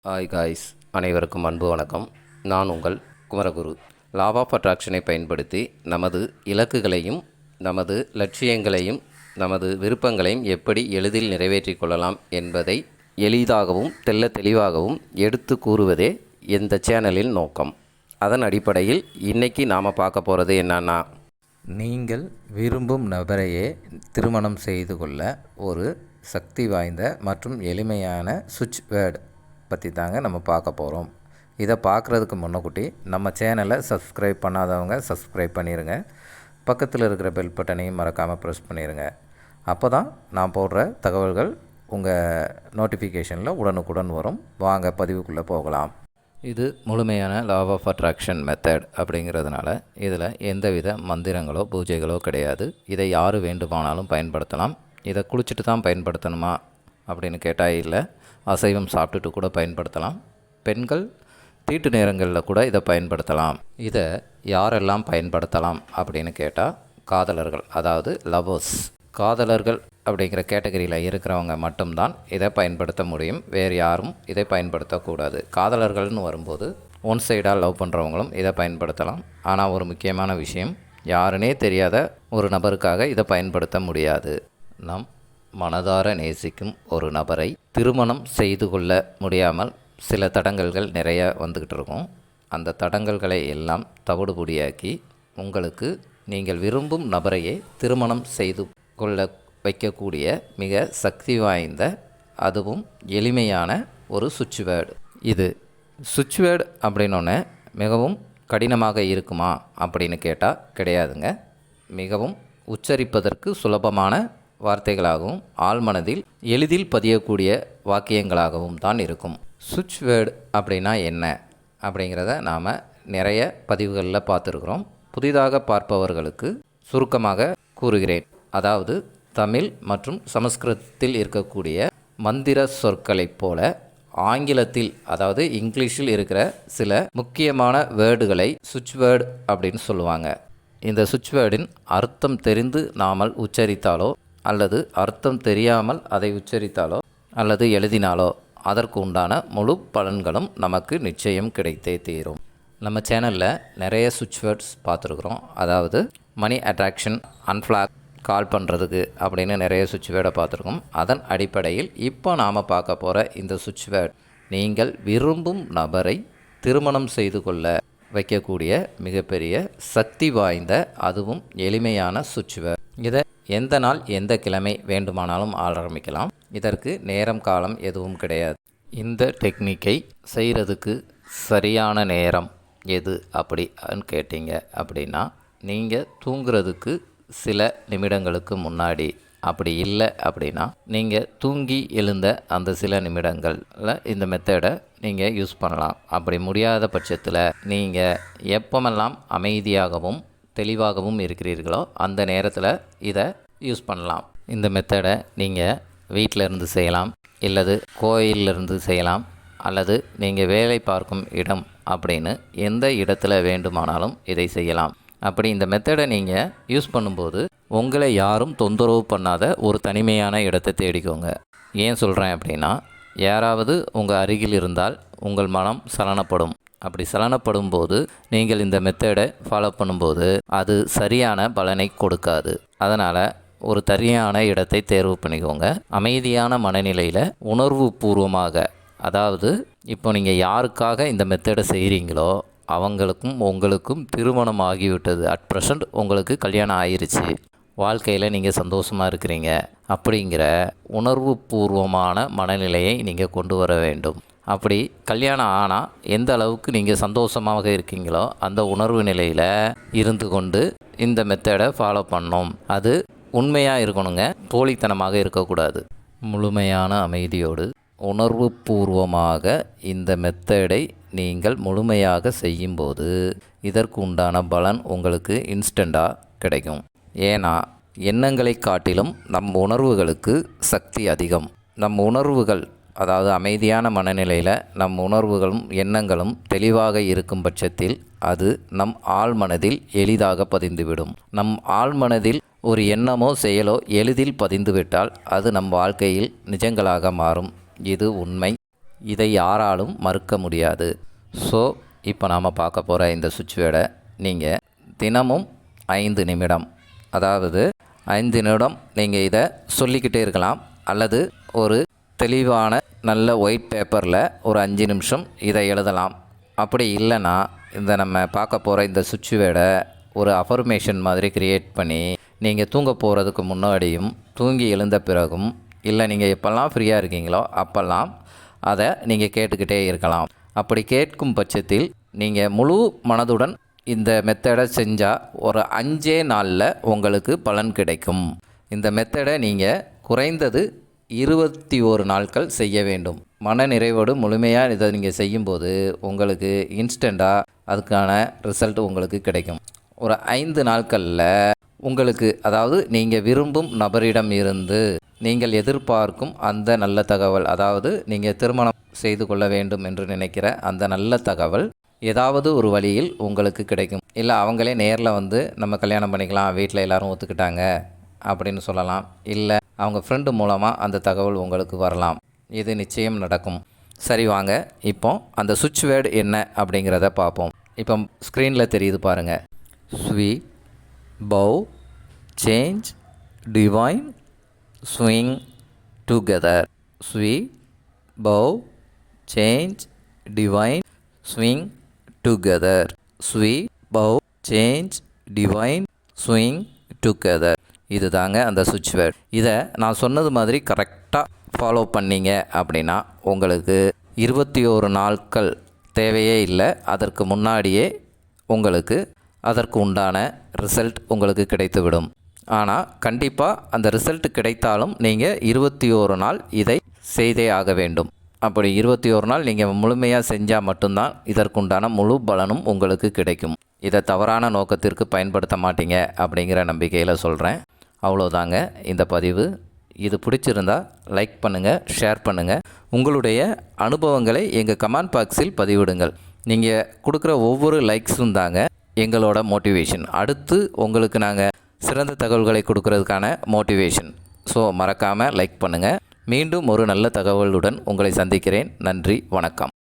Hi guys, அனைவருக்கும் அன்பு வணக்கம். நான் உங்கள் குமரகுரு. லா ஆஃப் அட்ராக்ஷனை பயன்படுத்தி நமது இலக்குகளையும் நமது லட்சியங்களையும் நமது விருப்பங்களையும் எப்படி எளிதில் நிறைவேற்றிக் கொள்ளலாம் என்பதை எளிதாகவும் தெளிவாகவும் எடுத்து கூறுவதே இந்த சேனலின் நோக்கம். அதன் அடிப்படையில் இன்றைக்கி நாம் பார்க்க போகிறது என்னன்னா, நீங்கள் விரும்பும் நபரையே திருமணம் செய்து கொள்ள ஒரு சக்தி வாய்ந்த மற்றும் எளிமையான சுவிட்ச் வேர்டு பற்றி தாங்க நம்ம பார்க்க போகிறோம். இதை பார்க்குறதுக்கு முன்னக்கூட்டி நம்ம சேனலை சப்ஸ்கிரைப் பண்ணாதவங்க சப்ஸ்கிரைப் பண்ணிடுங்க. பக்கத்தில் இருக்கிற பெல் பட்டனையும் மறக்காமல் ப்ரெஸ் பண்ணிடுங்க. அப்போ தான் நான் போடுற தகவல்கள் உங்கள் நோட்டிஃபிகேஷனில் உடனுக்குடன் வரும். வாங்க பதிவுக்குள்ளே போகலாம். இது முழுமையான லா ஆஃப் அட்ராக்ஷன் மெத்தட் அப்படிங்கிறதுனால இதில் எந்தவித மந்திரங்களோ பூஜைகளோ கிடையாது. இதை யார் வேண்டுமானாலும் பயன்படுத்தலாம். இதை குளிச்சுட்டு தான் பயன்படுத்தணுமா அப்படின்னு கேட்டால் இல்லை, அசைவம் சாப்பிட்டுட்டு கூட பயன்படுத்தலாம். பெண்கள் தீட்டு நேரங்களில் கூட இதை பயன்படுத்தலாம். இதை யாரெல்லாம் பயன்படுத்தலாம் அப்படின்னு கேட்டால், காதலர்கள், அதாவது லவ்வர்ஸ், காதலர்கள் அப்படிங்கிற கேட்டகரியில் இருக்கிறவங்க மட்டும்தான் இதை பயன்படுத்த முடியும். வேறு யாரும் இதை பயன்படுத்தக்கூடாது. காதலர்கள்னு வரும்போது ஒன் சைடாக லவ் பண்ணுறவங்களும் இதை பயன்படுத்தலாம். ஆனால் ஒரு முக்கியமான விஷயம், யாருன்னே தெரியாத ஒரு நபருக்காக இதை பயன்படுத்த முடியாது. நம் மனதார நேசிக்கும் ஒரு நபரை திருமணம் செய்து கொள்ள முடியாமல் சில தடங்கல்கள் நிறைய வந்துக்கிட்டு இருக்கும். அந்த தடங்கல்களை எல்லாம் தவிடுபொடியாக்கி உங்களுக்கு நீங்கள் விரும்பும் நபரையே திருமணம் செய்து கொள்ள வைக்கக்கூடிய மிக சக்தி வாய்ந்த, அதுவும் எளிமையான ஒரு சுவிட்ச் வேர்டு இது. சுவிட்ச் வேர்டு அப்படின்னோடனே மிகவும் கடினமாக இருக்குமா அப்படின்னு கேட்டால் கிடையாதுங்க. மிகவும் உச்சரிப்பதற்கு சுலபமான வார்த்தைகளாகவும் ஆழ்மனதில் எளிதில் பதியக்கூடிய வாக்கியங்களாகவும் தான் இருக்கும். சுவிட்ச் வேர்டு அப்படின்னா என்ன அப்படிங்கிறத நாம் நிறைய பதிவுகளில் பார்த்துருக்குறோம். புதிதாக பார்ப்பவர்களுக்கு சுருக்கமாக கூறுகிறேன். அதாவது தமிழ் மற்றும் சமஸ்கிருதத்தில் இருக்கக்கூடிய மந்திர சொற்களைப் போல ஆங்கிலத்தில், அதாவது இங்கிலீஷில் இருக்கிற சில முக்கியமான வேர்டுகளை சுவிட்ச் வேர்டு அப்படின்னு சொல்லுவாங்க. இந்த சுவிட்ச் வேர்டின் அர்த்தம் தெரிந்து நாமல் உச்சரித்தாலோ அல்லது அர்த்தம் தெரியாமல் அதை உச்சரித்தாலோ அல்லது எழுதினாலோ அதற்கு உண்டான முழு பலன்களும் நமக்கு நிச்சயம் கிடைத்தே தீரும். நம்ம சேனலில் நிறைய சுவிட்ச் வேர்ட்ஸ் பார்த்துருக்குறோம். அதாவது மணி அட்ராக்ஷன், அன்ஃப்ளாக், கால் பண்ணுறதுக்கு அப்படின்னு நிறைய சுவிட்ச் வேர்டை பார்த்துருக்கோம். அதன் அடிப்படையில் இப்போ நாம் பார்க்க போகிற இந்த சுவிட்ச் வேர்ட் நீங்கள் விரும்பும் நபரை திருமணம் செய்து கொள்ள வைக்கக்கூடிய மிகப்பெரிய சக்தி வாய்ந்த, அதுவும் எளிமையான சுவிட்ச் வேர்ட். இதை எந்த நாள் எந்த கிழமை வேண்டுமானாலும் ஆரம்பிக்கலாம். இதற்கு நேரம் காலம் எதுவும் கிடையாது. இந்த டெக்னிக்கை செய்கிறதுக்கு சரியான நேரம் எது அப்படின்னு கேட்டிங்க அப்படின்னா, நீங்கள் தூங்குறதுக்கு சில நிமிடங்களுக்கு முன்னாடி, அப்படி இல்லை அப்படின்னா நீங்கள் தூங்கி எழுந்த அந்த சில நிமிடங்களில் இந்த மெத்தடை நீங்கள் யூஸ் பண்ணலாம். அப்படி முடியாத பட்சத்தில் நீங்கள் எப்போமெல்லாம் அமைதியாகவும் தெளிவாகவும் இருக்கிறீர்களோ அந்த நேரத்தில் இதை யூஸ் பண்ணலாம். இந்த மெத்தடை நீங்கள் வீட்டில் இருந்து செய்யலாம், இல்லது கோயிலிருந்து செய்யலாம், அல்லது நீங்கள் வேலை பார்க்கும் இடம் அப்படின்னு எந்த இடத்துல வேண்டுமானாலும் இதை செய்யலாம். அப்படி இந்த மெத்தடை நீங்கள் யூஸ் பண்ணும்போது உங்களை யாரும் தொந்தரவு பண்ணாத ஒரு தனிமையான இடத்தை தேடிக்கோங்க. ஏன் சொல்கிறேன் அப்படின்னா, யாராவது உங்கள் அருகில் இருந்தால் உங்கள் மனம் சலனப்படும். அப்படி சலனப்படும் போது நீங்கள் இந்த மெத்தடை ஃபாலோ பண்ணும்போது அது சரியான பலனை கொடுக்காது. அதனால் ஒரு சரியான இடத்தை தேர்வு பண்ணிக்கோங்க. அமைதியான மனநிலையில் உணர்வு பூர்வமாக, அதாவது இப்போ நீங்கள் யாருக்காக இந்த மெத்தடை செய்கிறீங்களோ அவங்களுக்கும் உங்களுக்கும் திருமணம் ஆகிவிட்டது. அட் ப்ரெசண்ட் உங்களுக்கு கல்யாணம் ஆயிடுச்சு, வாழ்க்கையில் நீங்கள் சந்தோஷமாக இருக்கிறீங்க அப்படிங்கிற உணர்வு பூர்வமான மனநிலையை நீங்கள் கொண்டு வர வேண்டும். அப்படி கல்யாணம் ஆனால் எந்த அளவுக்கு நீங்கள் சந்தோஷமாக இருக்கீங்களோ அந்த உணர்வு நிலையில் இருந்து கொண்டு இந்த மெத்தடை ஃபாலோ பண்ணணும். அது உண்மையாக இருக்கணுங்க, போலித்தனமாக இருக்கக்கூடாது. முழுமையான அமைதியோடு உணர்வு பூர்வமாக இந்த மெத்தடை நீங்கள் முழுமையாக செய்யும்போது இதற்கு உண்டான பலன் உங்களுக்கு இன்ஸ்டண்ட்டாக கிடைக்கும். ஏன்னா எண்ணங்களை காட்டிலும் நம் உணர்வுகளுக்கு சக்தி அதிகம். நம் உணர்வுகள், அதாவது அமைதியான மனநிலையில் நம் உணர்வுகளும் எண்ணங்களும் தெளிவாக இருக்கும் பட்சத்தில் அது நம் ஆழ்மனதில் எளிதாக பதிந்துவிடும். நம் ஆழ்மனதில் ஒரு எண்ணமோ செயலோ எளிதில் பதிந்துவிட்டால் அது நம் வாழ்க்கையில் நிஜங்களாக மாறும். இது உண்மை. இதை யாராலும் மறுக்க முடியாது. ஸோ இப்போ நாம் பார்க்க போகிற இந்த சுவிட்ச் வேர்டை நீங்கள் தினமும் 5 நிமிடம், அதாவது 5 நிமிடம் நீங்கள் இதை சொல்லிக்கிட்டே இருக்கலாம். அல்லது ஒரு தெளிவான நல்ல ஒயிட் பேப்பரில் ஒரு 5 நிமிஷம் இதை எழுதலாம். அப்படி இல்லைன்னா இந்த நம்ம பார்க்க போகிற இந்த சுவிட்ச் வேர்டை ஒரு அஃபர்மேஷன் மாதிரி க்ரியேட் பண்ணி நீங்கள் தூங்க போகிறதுக்கு முன்னாடியும் தூங்கி எழுந்த பிறகும், இல்லை நீங்கள் எப்போல்லாம் ஃப்ரீயாக இருக்கீங்களோ அப்போல்லாம் அதை நீங்கள் கேட்டுக்கிட்டே இருக்கலாம். அப்படி கேட்கும் பட்சத்தில் நீங்கள் முழு மனதுடன் இந்த மெத்தடை செஞ்சால் ஒரு 5 நாளில் உங்களுக்கு பலன் கிடைக்கும். இந்த மெத்தடை நீங்கள் குறைந்தது 21 நாட்கள் செய்ய வேண்டும். மன நிறைவோடு முழுமையாக இதை நீங்கள் செய்யும்போது உங்களுக்கு இன்ஸ்டண்ட்டாக அதுக்கான ரிசல்ட் உங்களுக்கு கிடைக்கும். ஒரு 5 நாட்களில் உங்களுக்கு, அதாவது நீங்கள் விரும்பும் நபரிடம் இருந்து நீங்கள் எதிர்பார்க்கும் அந்த நல்ல தகவல், அதாவது நீங்கள் திருமணம் செய்து கொள்ள வேண்டும் என்று நினைக்கிற அந்த நல்ல தகவல் ஏதாவது ஒரு வழியில் உங்களுக்கு கிடைக்கும். இல்லை அவங்களே நேரில் வந்து நம்ம கல்யாணம் பண்ணிக்கலாம், வீட்டில் எல்லோரும் ஒத்துக்கிட்டாங்க அப்படின்னு சொல்லலாம். இல்லை அவங்க ஃப்ரெண்டு மூலமாக அந்த தகவல் உங்களுக்கு வரலாம். இது நிச்சயம் நடக்கும். சரி, வாங்க இப்போ அந்த சுவிட்ச் வேர்டு என்ன அப்படிங்கிறத பார்ப்போம். இப்போ ஸ்க்ரீனில் தெரியுது பாருங்கள். Sweet, bow, change, divine, swing together. Sweet, bow, change, divine, swing together. Sweet, bow, change, divine, swing together. இது தாங்க அந்த சுவிட்ச் வேர்ட். இதை நான் சொன்னது மாதிரி கரெக்டாக ஃபாலோ பண்ணிங்க அப்படின்னா உங்களுக்கு 21 நாட்கள் தேவையே இல்லை. அதற்கு முன்னாடியே உங்களுக்கு அதற்கு உண்டான ரிசல்ட் உங்களுக்கு கிடைத்துவிடும். ஆனால் கண்டிப்பாக அந்த ரிசல்ட் கிடைத்தாலும் நீங்கள் 21 நாள் இதை செய்தே ஆக வேண்டும். அப்படி 21 நாள் நீங்கள் முழுமையாக செஞ்சால் மட்டும்தான் இதற்குண்டான முழு பலனும் உங்களுக்கு கிடைக்கும். இதை தவறான நோக்கத்திற்கு பயன்படுத்த மாட்டீங்க அப்படிங்கிற நம்பிக்கையில் சொல்கிறேன். அவ்வளோதாங்க இந்த பதிவு. இது பிடிச்சிருந்தா லைக் பண்ணுங்கள், ஷேர் பண்ணுங்கள். உங்களுடைய அனுபவங்களை எங்கள் கமெண்ட் பாக்ஸில் பதிவிடுங்கள். நீங்கள் கொடுக்குற ஒவ்வொரு லைக்ஸும் தாங்க எங்களோட மோட்டிவேஷன். அடுத்து உங்களுக்கு நாங்கள் சிறந்த தகவல்களை கொடுக்கறதுக்கான மோட்டிவேஷன். ஸோ மறக்காமல் லைக் பண்ணுங்கள். மீண்டும் ஒரு நல்ல தகவலுடன் உங்களை சந்திக்கிறேன். நன்றி, வணக்கம்.